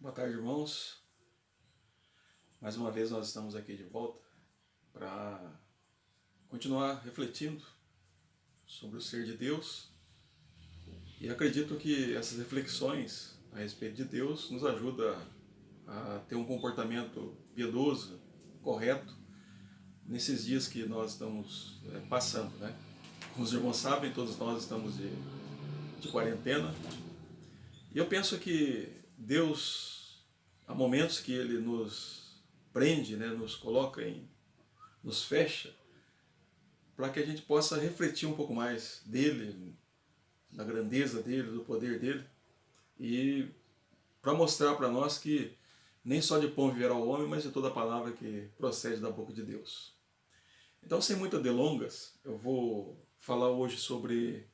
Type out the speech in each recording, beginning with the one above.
Boa tarde, irmãos. Mais uma vez nós estamos aqui de volta para continuar refletindo sobre o ser de Deus, e acredito que essas reflexões a respeito de Deus nos ajudam a ter um comportamento piedoso, correto, nesses dias que nós estamos passando, né? Como os irmãos sabem, todos nós estamos de quarentena, e eu penso que Deus, há momentos que Ele nos prende, né, nos coloca nos fecha, para que a gente possa refletir um pouco mais dele, da grandeza dele, do poder dele, e para mostrar para nós que nem só de pão viverá o homem, mas de toda a palavra que procede da boca de Deus. Então, sem muitas delongas, eu vou falar hoje sobre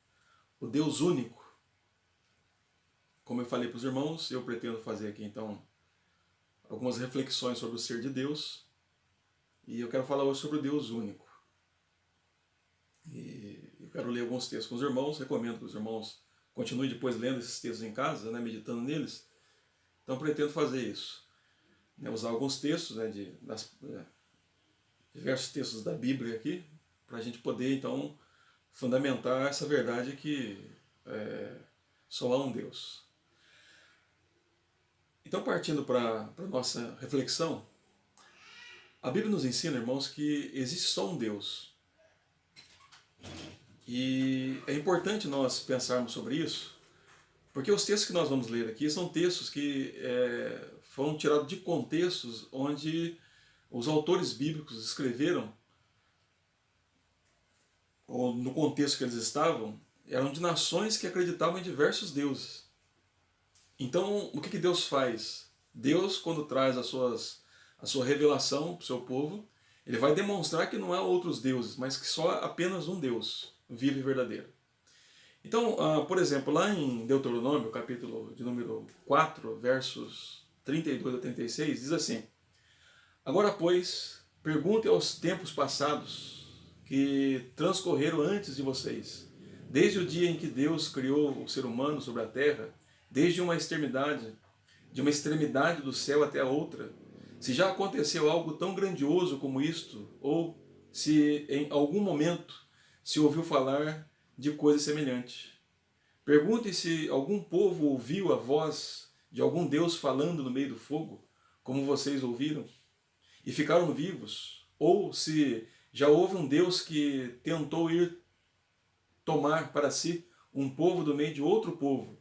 o Deus único. Como eu falei para os irmãos, eu pretendo fazer aqui então algumas reflexões sobre o ser de Deus, e eu quero falar hoje sobre o Deus único. E eu quero ler alguns textos com os irmãos, recomendo que os irmãos continuem depois lendo esses textos em casa, né, meditando neles. Então pretendo fazer isso, né, usar alguns textos, né, diversos textos da Bíblia aqui, para a gente poder então fundamentar essa verdade que só há um Deus. Então, partindo para a nossa reflexão, a Bíblia nos ensina, irmãos, que existe só um Deus. E é importante nós pensarmos sobre isso, porque os textos que nós vamos ler aqui são textos que foram tirados de contextos onde os autores bíblicos escreveram, ou no contexto que eles estavam, eram de nações que acreditavam em diversos deuses. Então, o que Deus faz? Deus, quando traz a sua revelação para o seu povo, ele vai demonstrar que não há outros deuses, mas que só há apenas um Deus, vivo e verdadeiro. Então, por exemplo, lá em Deuteronômio, capítulo de número 4, versos 32 a 36, diz assim: Agora, pois, perguntem aos tempos passados que transcorreram antes de vocês, desde o dia em que Deus criou o ser humano sobre a terra, desde uma extremidade do céu até a outra, se já aconteceu algo tão grandioso como isto, ou se em algum momento se ouviu falar de coisa semelhante. Perguntem se algum povo ouviu a voz de algum Deus falando no meio do fogo, como vocês ouviram, e ficaram vivos, ou se já houve um Deus que tentou ir tomar para si um povo do meio de outro povo,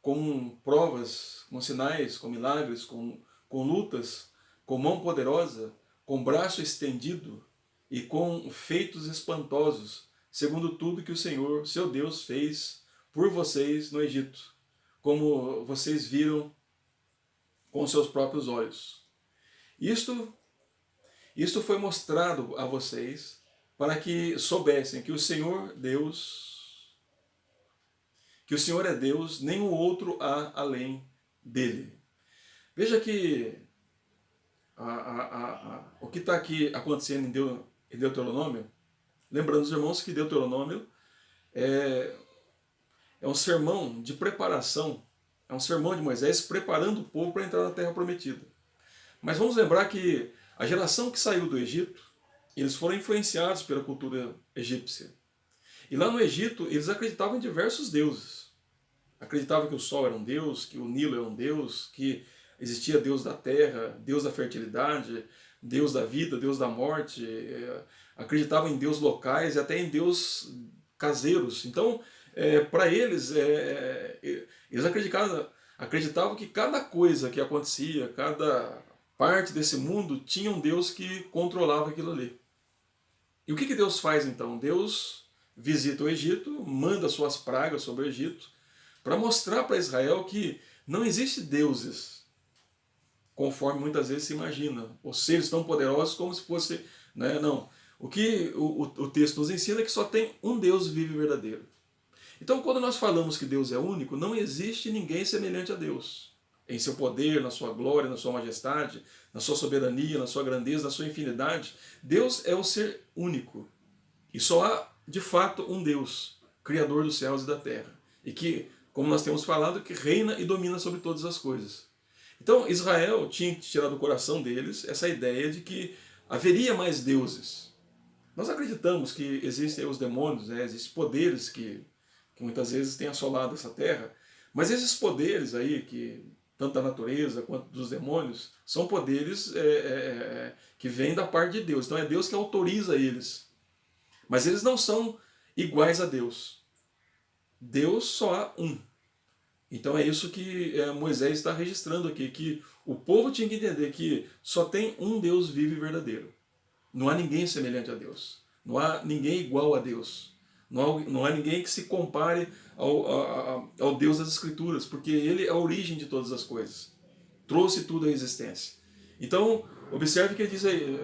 com provas, com sinais, com milagres, com lutas, com mão poderosa, com braço estendido e com feitos espantosos, segundo tudo que o Senhor, seu Deus, fez por vocês no Egito, como vocês viram com seus próprios olhos. Isto foi mostrado a vocês para que soubessem que o Senhor é Deus, nenhum outro há além dele. Veja que o que está aqui acontecendo em Deuteronômio, lembrando os irmãos que Deuteronômio é um sermão de preparação, é um sermão de Moisés preparando o povo para entrar na Terra Prometida. Mas vamos lembrar que a geração que saiu do Egito, eles foram influenciados pela cultura egípcia. E lá no Egito, eles acreditavam em diversos deuses. Acreditavam que o sol era um deus, que o Nilo era um deus, que existia Deus da terra, Deus da fertilidade, Deus da vida, Deus da morte. Acreditavam em deuses locais e até em deuses caseiros. Então, para eles, eles acreditavam que cada coisa que acontecia, cada parte desse mundo, tinha um Deus que controlava aquilo ali. E o que Deus faz então? Deus visita o Egito, manda suas pragas sobre o Egito, para mostrar para Israel que não existe deuses, conforme muitas vezes se imagina, ou seres tão poderosos como se fosse... Não. O que o texto nos ensina é que só tem um Deus vivo e verdadeiro. Então, quando nós falamos que Deus é único, não existe ninguém semelhante a Deus. Em seu poder, na sua glória, na sua majestade, na sua soberania, na sua grandeza, na sua infinidade. Deus é o ser único. E só há, de fato, um Deus, Criador dos céus e da terra. E que, como nós temos falado, que reina e domina sobre todas as coisas. Então Israel tinha que tirar do coração deles essa ideia de que haveria mais deuses. Nós acreditamos que existem os demônios, né? Existem poderes que muitas vezes têm assolado essa terra, mas esses poderes aí, que tanto da natureza quanto dos demônios, são poderes que vêm da parte de Deus. Então é Deus que autoriza eles. Mas eles não são iguais a Deus. Deus só há um. Então é isso que Moisés está registrando aqui, que o povo tinha que entender que só tem um Deus vivo e verdadeiro. Não há ninguém semelhante a Deus. Não há ninguém igual a Deus. Não há ninguém que se compare ao Deus das Escrituras, porque Ele é a origem de todas as coisas. Trouxe tudo à existência. Então, observe que ele diz aí,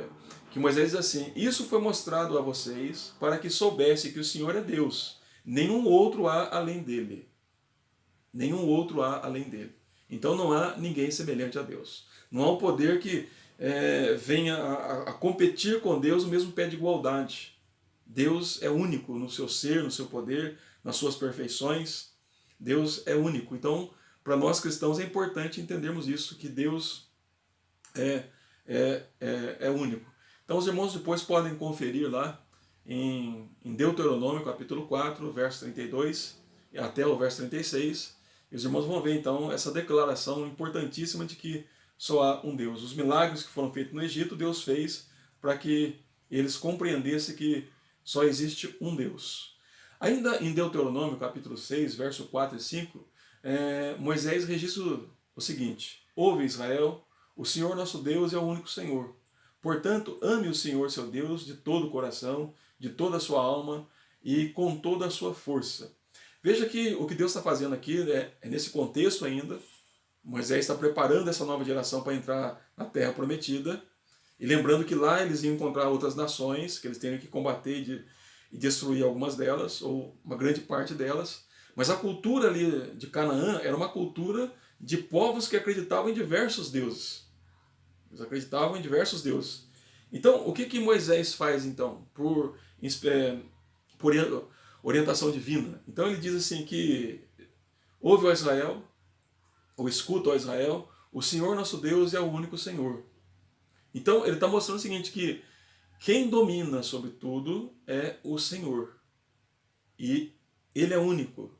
que Moisés diz assim: isso foi mostrado a vocês para que soubessem que o Senhor é Deus. Nenhum outro há além dele. Nenhum outro há além dele. Então não há ninguém semelhante a Deus. Não há um poder que venha a competir com Deus no mesmo pé de igualdade. Deus é único no seu ser, no seu poder, nas suas perfeições. Deus é único. Então, para nós cristãos é importante entendermos isso, que Deus é único. Então os irmãos depois podem conferir lá em Deuteronômio capítulo 4, verso 32 até o verso 36. E os irmãos vão ver então essa declaração importantíssima de que só há um Deus. Os milagres que foram feitos no Egito, Deus fez para que eles compreendessem que só existe um Deus. Ainda em Deuteronômio capítulo 6, verso 4 e 5, Moisés registra o seguinte: ouve Israel, o Senhor nosso Deus é o único Senhor. Portanto, ame o Senhor seu Deus de todo o coração, de toda a sua alma e com toda a sua força. Veja que o que Deus está fazendo aqui é nesse contexto ainda. Moisés está preparando essa nova geração para entrar na Terra Prometida. E lembrando que lá eles iam encontrar outras nações, que eles teriam que combater e destruir algumas delas, ou uma grande parte delas. Mas a cultura ali de Canaã era uma cultura de povos que acreditavam em diversos deuses. Eles acreditavam em diversos deuses. Então, o que Moisés faz então? Por orientação divina. Então ele diz assim que ouve, ó Israel, ou escuta, ó Israel, o Senhor nosso Deus é o único Senhor. Então ele está mostrando o seguinte, que quem domina sobre tudo é o Senhor. E Ele é único.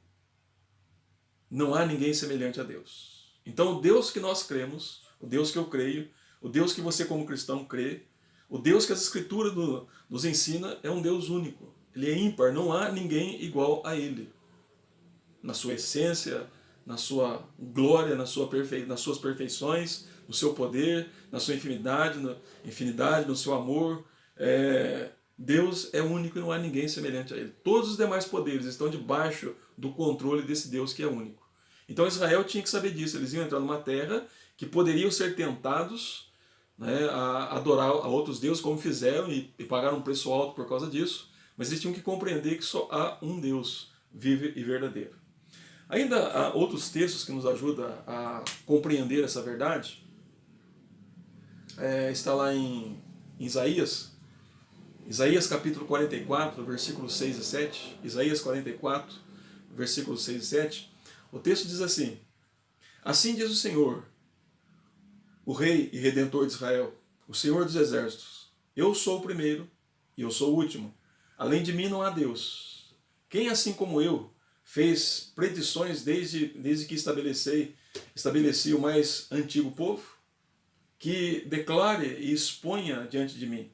Não há ninguém semelhante a Deus. Então o Deus que nós cremos, o Deus que eu creio, o Deus que você como cristão crê, o Deus que as Escrituras nos ensina é um Deus único. Ele é ímpar, não há ninguém igual a Ele. Na sua essência, na sua glória, nas suas perfeições, no seu poder, na sua infinidade, no seu amor. Deus é único e não há ninguém semelhante a Ele. Todos os demais poderes estão debaixo do controle desse Deus que é único. Então Israel tinha que saber disso. Eles iam entrar numa terra que poderiam ser tentados, né, a adorar a outros deuses, como fizeram, e pagaram um preço alto por causa disso. Mas eles tinham que compreender que só há um Deus vivo e verdadeiro. Ainda há outros textos que nos ajudam a compreender essa verdade. Está lá em Isaías capítulo 44, versículos 6 e 7. Isaías 44, versículos 6 e 7. O texto diz assim: assim diz o Senhor, o Rei e Redentor de Israel, o Senhor dos Exércitos: eu sou o primeiro e eu sou o último. Além de mim não há Deus. Quem, assim como eu, fez predições desde que estabeleci o mais antigo povo? Que declare e exponha diante de mim,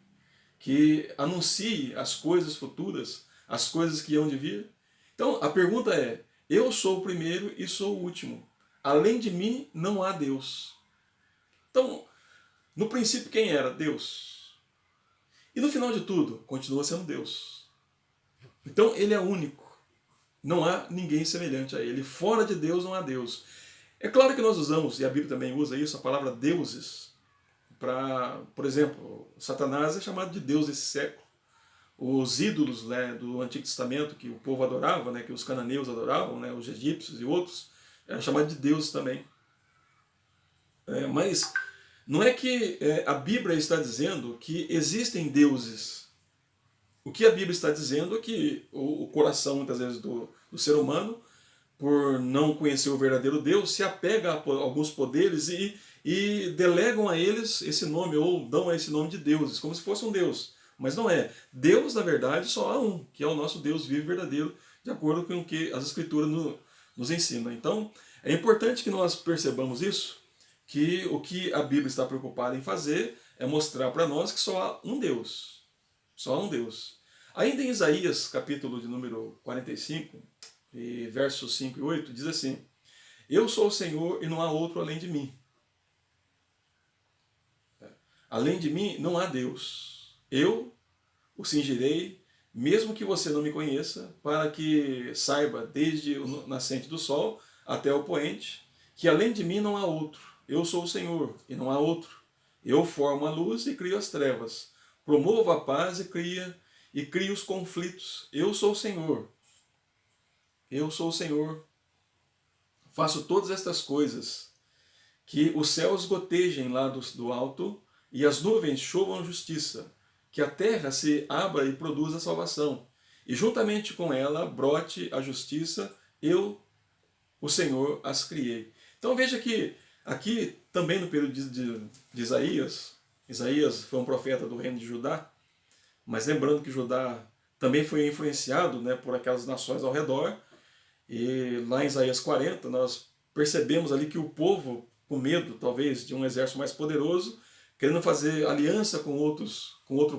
que anuncie as coisas futuras, as coisas que hão de vir. Então a pergunta é: eu sou o primeiro e sou o último. Além de mim não há Deus. Então, no princípio quem era? Deus. E no final de tudo, continua sendo Deus. Então ele é único. Não há ninguém semelhante a ele. Fora de Deus não há Deus. É claro que nós usamos, e a Bíblia também usa isso, a palavra deuses, para, por exemplo, Satanás é chamado de Deus desse século. Os ídolos, né, do Antigo Testamento que o povo adorava, né, que os cananeus adoravam, né, os egípcios e outros, eram chamados de deuses também. Mas não é que a Bíblia está dizendo que existem deuses. O que a Bíblia está dizendo é que o coração, muitas vezes, do ser humano por não conhecer o verdadeiro Deus, se apega a alguns poderes e delegam a eles esse nome, ou dão a esse nome de deuses, como se fosse um Deus. Mas não é. Deus, na verdade, só há um, que é o nosso Deus vivo e verdadeiro, de acordo com o que as Escrituras nos ensinam. Então, é importante que nós percebamos isso, que o que a Bíblia está preocupada em fazer é mostrar para nós que só há um Deus. Só há um Deus. Ainda em Isaías, capítulo de número 45, e versos 5 e 8, diz assim: Eu sou o Senhor e não há outro além de mim. Além de mim não há Deus. Eu o cingirei, mesmo que você não me conheça, para que saiba desde o nascente do sol até o poente, que além de mim não há outro. Eu sou o Senhor e não há outro. Eu formo a luz e crio as trevas. Promovo a paz e crio os conflitos. Eu sou o Senhor. Eu sou o Senhor. Faço todas estas coisas. Que os céus gotejem lá do alto e as nuvens chovam justiça. Que a terra se abra e produza salvação. E juntamente com ela brote a justiça. Eu, o Senhor, as criei. Então veja que aqui também no período de Isaías, Isaías foi um profeta do reino de Judá, mas lembrando que Judá também foi influenciado, né, por aquelas nações ao redor, e lá em Isaías 40 nós percebemos ali que o povo, com medo talvez de um exército mais poderoso, querendo fazer aliança com outros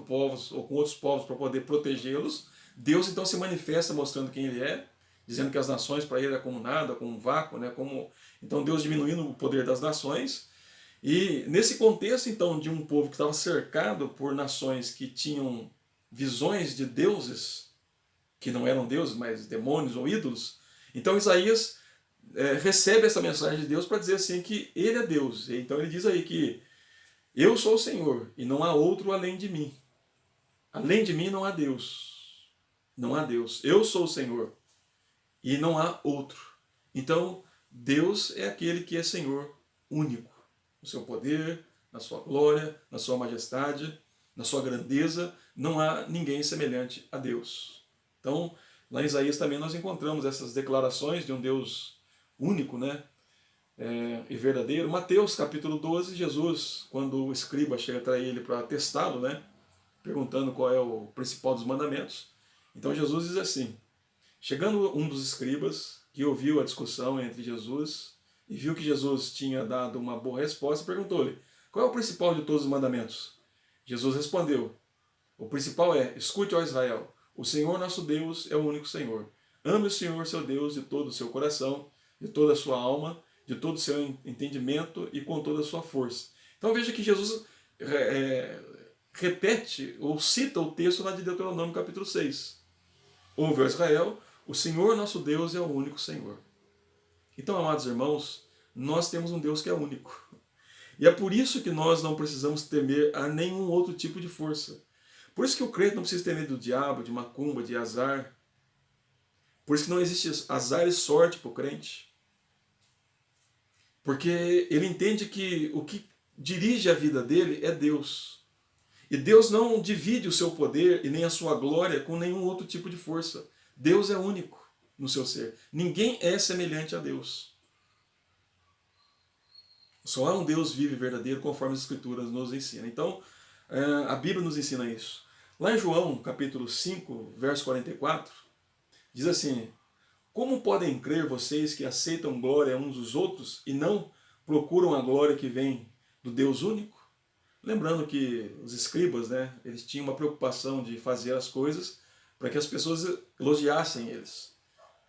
povos ou com outros povos para poder protegê-los, Deus então se manifesta mostrando quem ele é, dizendo que as nações para ele é como nada, como um vácuo, né? Então Deus diminuindo o poder das nações. E nesse contexto então de um povo que estava cercado por nações que tinham visões de deuses, que não eram deuses, mas demônios ou ídolos, então Isaías recebe essa mensagem de Deus para dizer assim que ele é Deus. Então ele diz aí que eu sou o Senhor e não há outro além de mim. Além de mim não há Deus. Não há Deus. Eu sou o Senhor e não há outro. Então, Deus é aquele que é Senhor único. No seu poder, na sua glória, na sua majestade, na sua grandeza, não há ninguém semelhante a Deus. Então, lá em Isaías também nós encontramos essas declarações de um Deus único, né? E verdadeiro. Mateus capítulo 12, Jesus, quando o escriba chega até ele para testá-lo, né? Perguntando qual é o principal dos mandamentos. Então Jesus diz assim: chegando um dos escribas, que ouviu a discussão entre Jesus, e viu que Jesus tinha dado uma boa resposta, perguntou-lhe: qual é o principal de todos os mandamentos? Jesus respondeu: o principal é: escute, ó Israel, o Senhor nosso Deus é o único Senhor. Ame o Senhor seu Deus de todo o seu coração, de toda a sua alma, de todo o seu entendimento e com toda a sua força. Então veja que Jesus repete ou cita o texto lá de Deuteronômio capítulo 6. Ouve, ó Israel, o Senhor nosso Deus é o único Senhor. Então, amados irmãos, nós temos um Deus que é único. E é por isso que nós não precisamos temer a nenhum outro tipo de força. Por isso que o crente não precisa ter medo do diabo, de macumba, de azar. Por isso que não existe azar e sorte para o crente. Porque ele entende que o que dirige a vida dele é Deus. E Deus não divide o seu poder e nem a sua glória com nenhum outro tipo de força. Deus é único no seu ser. Ninguém é semelhante a Deus. Só há um Deus vivo e verdadeiro, conforme as Escrituras nos ensinam. Então, a Bíblia nos ensina isso. Lá em João, capítulo 5, verso 44, diz assim: como podem crer vocês que aceitam glória uns dos outros e não procuram a glória que vem do Deus único? Lembrando que os escribas, né, eles tinham uma preocupação de fazer as coisas para que as pessoas elogiassem eles,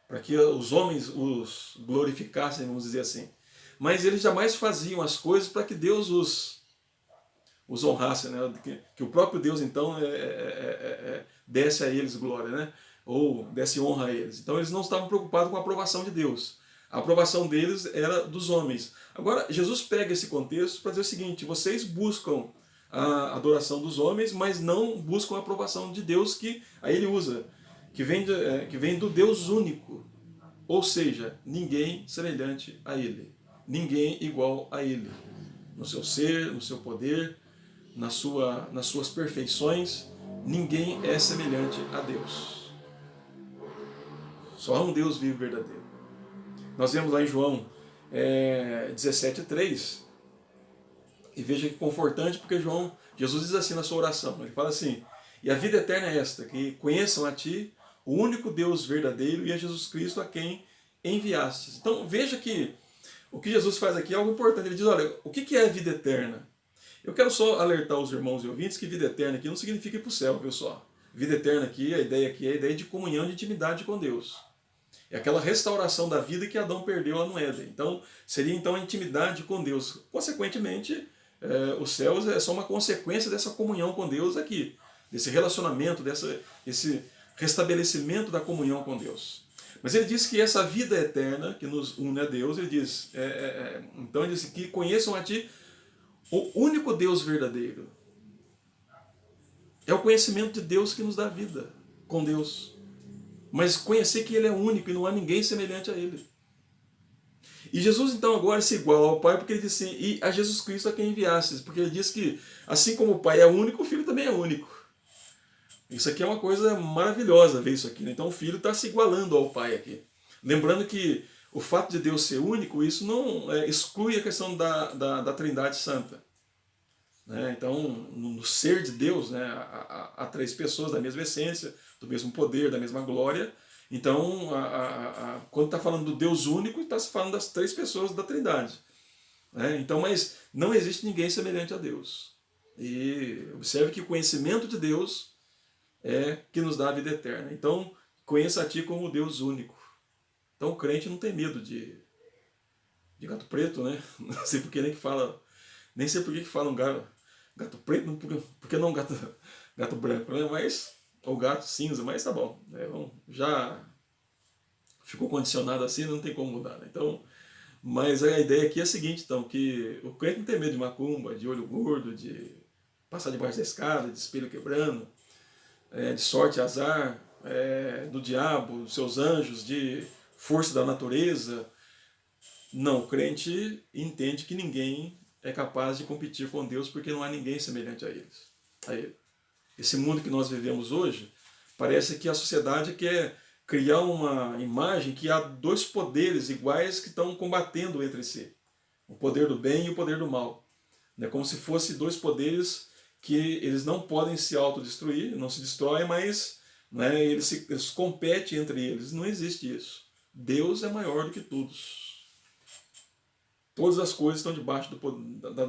para que os homens os glorificassem, vamos dizer assim. Mas eles jamais faziam as coisas para que Deus os honrasse, né? Que o próprio Deus então desse a eles glória, né? Ou desse honra a eles. Então eles não estavam preocupados com a aprovação de Deus. A aprovação deles era dos homens. Agora, Jesus pega esse contexto para dizer o seguinte: vocês buscam a adoração dos homens, mas não buscam a aprovação de Deus, que aí ele usa, que vem do Deus único. Ou seja, ninguém semelhante a ele. Ninguém igual a ele. No seu ser, no seu poder, nas suas perfeições, ninguém é semelhante a Deus. Só há um Deus vivo e verdadeiro. Nós vemos lá em João 17:3, e veja que confortante, porque Jesus diz assim na sua oração, ele fala assim: e a vida eterna é esta, que conheçam a Ti, o único Deus verdadeiro, e a Jesus Cristo a quem enviastes. Então veja que o que Jesus faz aqui é algo importante. Ele diz: olha, o que é a vida eterna? Eu quero só alertar os irmãos e ouvintes que vida eterna aqui não significa ir para o céu, viu só? Vida eterna aqui, a ideia aqui é a ideia de comunhão, de intimidade com Deus. É aquela restauração da vida que Adão perdeu lá no Éden. Então, seria então a intimidade com Deus. Consequentemente, os céus é só uma consequência dessa comunhão com Deus aqui, desse relacionamento, desse restabelecimento da comunhão com Deus. Mas ele diz que essa vida eterna que nos une a Deus, ele diz, então ele diz que conheçam a Ti o único Deus verdadeiro. É o conhecimento de Deus que nos dá vida com Deus. Mas conhecer que Ele é único e não há ninguém semelhante a Ele. E Jesus então agora se iguala ao Pai, porque ele diz assim: e a Jesus Cristo a quem enviastes. Porque ele diz que assim como o Pai é único, o Filho também é único. Isso aqui é uma coisa maravilhosa ver isso aqui, né? Então o Filho está se igualando ao Pai aqui. Lembrando que o fato de Deus ser único, isso não exclui a questão da Trindade Santa. Então, no ser de Deus, né, há três pessoas da mesma essência, do mesmo poder, da mesma glória. Então, quando está falando do Deus único, está se falando das três pessoas da Trindade. Então, mas não existe ninguém semelhante a Deus. E observe que o conhecimento de Deus é que nos dá a vida eterna. Então, conheça a Ti como o Deus único. Então, o crente não tem medo de gato preto, né? Não sei por que nem que fala, nem sei por que falam gato preto, por que não gato branco, né? Mas, ou gato cinza, mas tá bom. Já ficou condicionado assim, não tem como mudar, né? Então, mas a ideia aqui é a seguinte, então, que o crente não tem medo de macumba, de olho gordo, de passar debaixo da escada, de espelho quebrando, de sorte e azar, do diabo, dos seus anjos, de força da natureza. Não, o crente entende que ninguém é capaz de competir com Deus, porque não há ninguém semelhante a ele. Esse mundo que nós vivemos hoje, parece que a sociedade quer criar uma imagem que há dois poderes iguais que estão combatendo entre si. O poder do bem e o poder do mal. Como se fossem dois poderes que eles não podem se autodestruir, não se destroem, mas eles competem entre eles. Não existe isso. Deus é maior do que todos. Todas as coisas estão debaixo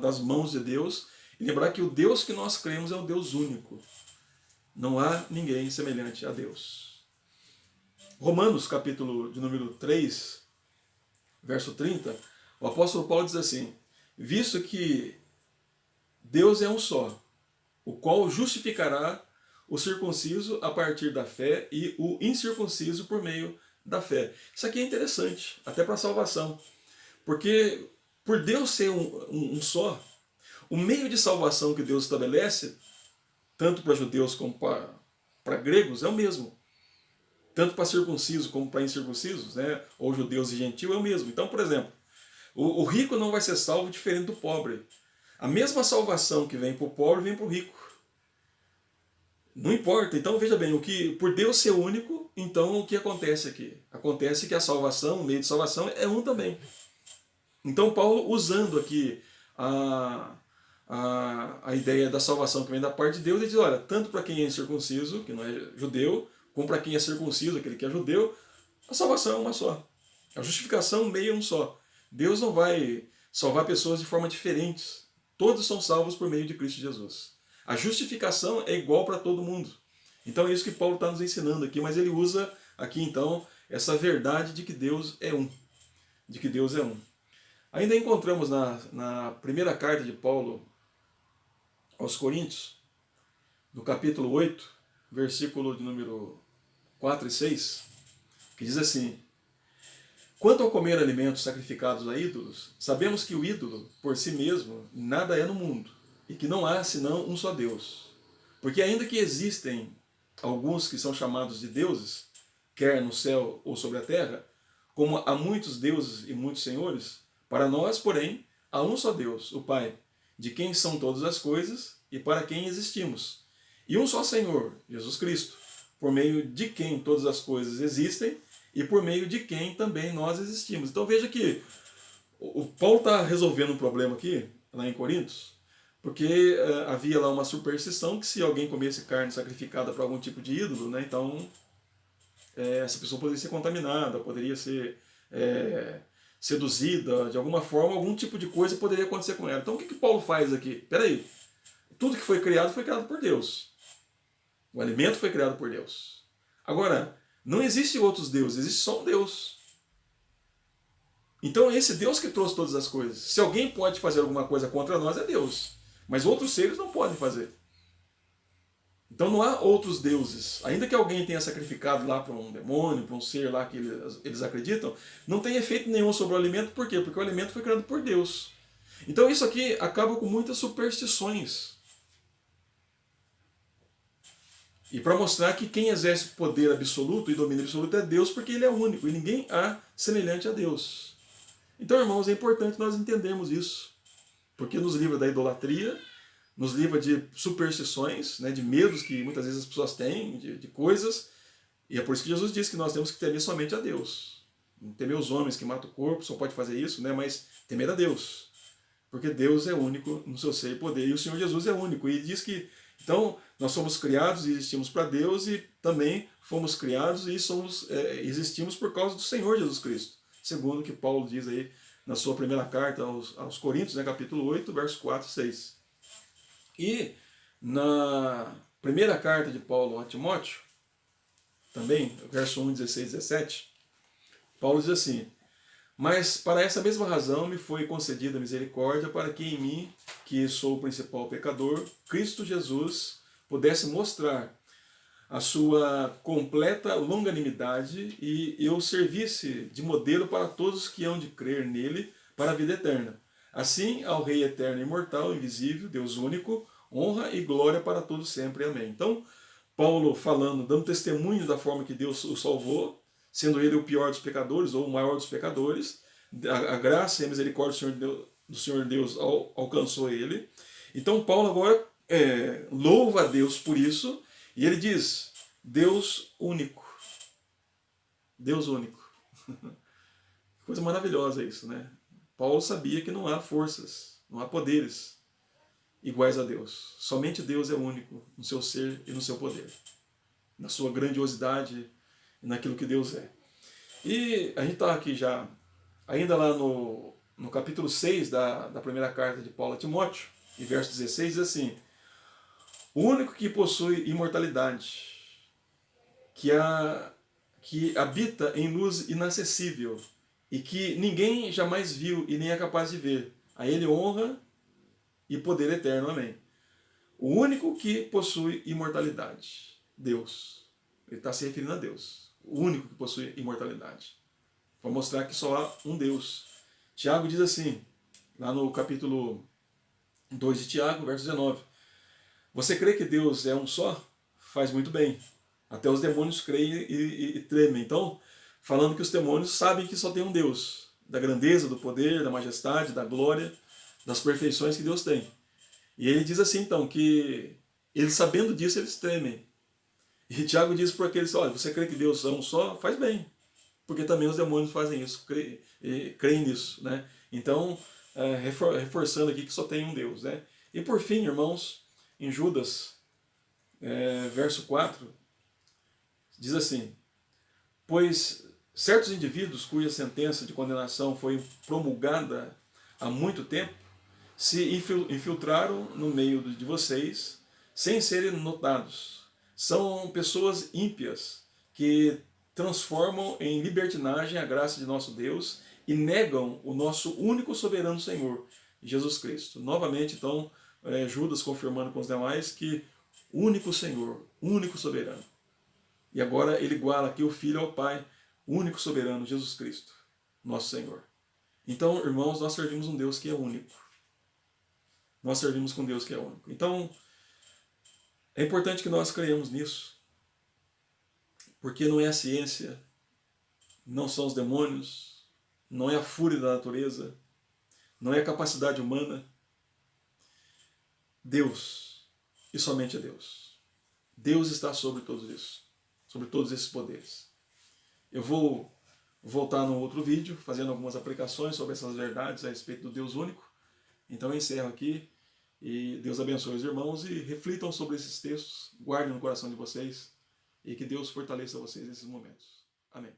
das mãos de Deus. E lembrar que o Deus que nós cremos é um Deus único. Não há ninguém semelhante a Deus. Romanos, capítulo de número 3, verso 30, o apóstolo Paulo diz assim: visto que Deus é um só, o qual justificará o circunciso a partir da fé e o incircunciso por meio da fé. Isso aqui é interessante, até para a salvação. Porque por Deus ser um só, o meio de salvação que Deus estabelece, tanto para judeus como para gregos, é o mesmo. Tanto para circuncisos como para incircuncisos, ou judeus e gentios, é o mesmo. Então, por exemplo, o rico não vai ser salvo diferente do pobre. A mesma salvação que vem para o pobre vem para o rico. Não importa. Então, veja bem, por Deus ser único, então o que acontece aqui? Acontece que a salvação, o meio de salvação, é um também. Então, Paulo, usando aqui a ideia da salvação que vem da parte de Deus, ele diz: olha, tanto para quem é incircunciso, que não é judeu, como para quem é circunciso, aquele que é judeu, a salvação é uma só. A justificação, o meio é um só. Deus não vai salvar pessoas de forma diferentes. Todos são salvos por meio de Cristo Jesus. A justificação é igual para todo mundo. Então é isso que Paulo está nos ensinando aqui, mas ele usa aqui então essa verdade de que Deus é um. De que Deus é um. Ainda encontramos na primeira carta de Paulo aos Coríntios, no capítulo 8, versículo de número 4 e 6, que diz assim: quanto ao comer alimentos sacrificados a ídolos, sabemos que o ídolo, por si mesmo, nada é no mundo, e que não há senão um só Deus. Porque ainda que existem alguns que são chamados de deuses, quer no céu ou sobre a terra, como há muitos deuses e muitos senhores, para nós, porém, há um só Deus, o Pai, de quem são todas as coisas e para quem existimos. E um só Senhor, Jesus Cristo, por meio de quem todas as coisas existem e por meio de quem também nós existimos. Então veja que o Paulo está resolvendo um problema aqui, lá em Coríntios, porque havia lá uma superstição que se alguém comesse carne sacrificada para algum tipo de ídolo, né, então essa pessoa poderia ser contaminada, poderia ser seduzida, de alguma forma, algum tipo de coisa poderia acontecer com ela. Então o que Paulo faz aqui? Peraí, tudo que foi criado por Deus. O alimento foi criado por Deus. Agora, não existe outros deuses, existe só um Deus. Então é esse Deus que trouxe todas as coisas. Se alguém pode fazer alguma coisa contra nós, é Deus. Mas outros seres não podem fazer. Então não há outros deuses. Ainda que alguém tenha sacrificado lá para um demônio, para um ser lá que eles acreditam, não tem efeito nenhum sobre o alimento. Por quê? Porque o alimento foi criado por Deus. Então isso aqui acaba com muitas superstições. E para mostrar que quem exerce poder absoluto e domínio absoluto é Deus, porque Ele é único e ninguém há semelhante a Deus. Então, irmãos, é importante nós entendermos isso, porque nos livra da idolatria, nos livra de superstições, né, de medos que muitas vezes as pessoas têm, de coisas, e é por isso que Jesus disse que nós temos que temer somente a Deus. Não temer os homens que matam o corpo, só pode fazer isso, né, mas temer a Deus, porque Deus é único no seu ser e poder, e o Senhor Jesus é único, e diz que, então, nós somos criados e existimos para Deus, e também fomos criados e existimos por causa do Senhor Jesus Cristo, segundo o que Paulo diz aí na sua primeira carta aos Coríntios, né, capítulo 8, versos 4 e 6. E na primeira carta de Paulo a Timóteo, também, verso 1, 16 e 17, Paulo diz assim: mas para essa mesma razão me foi concedida misericórdia, para que em mim, que sou o principal pecador, Cristo Jesus pudesse mostrar a sua completa longanimidade e eu servisse de modelo para todos que hão de crer nele para a vida eterna. Assim, ao Rei eterno e imortal, invisível, Deus único, honra e glória para todos sempre. Amém. Então, Paulo falando, dando testemunho da forma que Deus o salvou, sendo ele o pior dos pecadores ou o maior dos pecadores, a graça e a misericórdia do Senhor Deus alcançou ele. Então Paulo agora louva a Deus por isso, e ele diz: Deus único. Deus único. Coisa maravilhosa isso, né? Paulo sabia que não há forças, não há poderes iguais a Deus. Somente Deus é único no seu ser e no seu poder, na sua grandiosidade e naquilo que Deus é. E a gente está aqui já, ainda lá no capítulo 6 da primeira carta de Paulo a Timóteo, em verso 16, diz assim: o único que possui imortalidade, que habita em luz inacessível, e que ninguém jamais viu e nem é capaz de ver, a ele honra e poder eterno. Amém. O único que possui imortalidade, Deus. Ele está se referindo a Deus. O único que possui imortalidade. Para mostrar que só há um Deus. Tiago diz assim, lá no capítulo 2 de Tiago, verso 19. Você crê que Deus é um só? Faz muito bem. Até os demônios creem e tremem. Então, falando que os demônios sabem que só tem um Deus. Da grandeza, do poder, da majestade, da glória, das perfeições que Deus tem. E ele diz assim, então, que eles sabendo disso, eles tremem. E Tiago diz para aqueles: olha, você crê que Deus é um só? Faz bem. Porque também os demônios fazem isso, creem nisso, né? Então, reforçando aqui que só tem um Deus, né? E por fim, irmãos, em Judas, verso 4, diz assim: pois certos indivíduos cuja sentença de condenação foi promulgada há muito tempo, se infiltraram no meio de vocês sem serem notados. São pessoas ímpias que transformam em libertinagem a graça de nosso Deus e negam o nosso único soberano Senhor, Jesus Cristo. Novamente, então, Judas confirmando com os demais que único Senhor, único soberano. E agora ele iguala aqui o Filho ao Pai, único soberano, Jesus Cristo, nosso Senhor. Então, irmãos, nós servimos um Deus que é único. Nós servimos com Deus que é único. Então, é importante que nós creiamos nisso, porque não é a ciência, não são os demônios, não é a fúria da natureza, não é a capacidade humana. Deus, e somente Deus. Deus está sobre tudo isso, sobre todos esses poderes. Eu vou voltar no outro vídeo, fazendo algumas aplicações sobre essas verdades a respeito do Deus único. Então eu encerro aqui, e Deus abençoe os irmãos, e reflitam sobre esses textos, guardem no coração de vocês, e que Deus fortaleça vocês nesses momentos. Amém.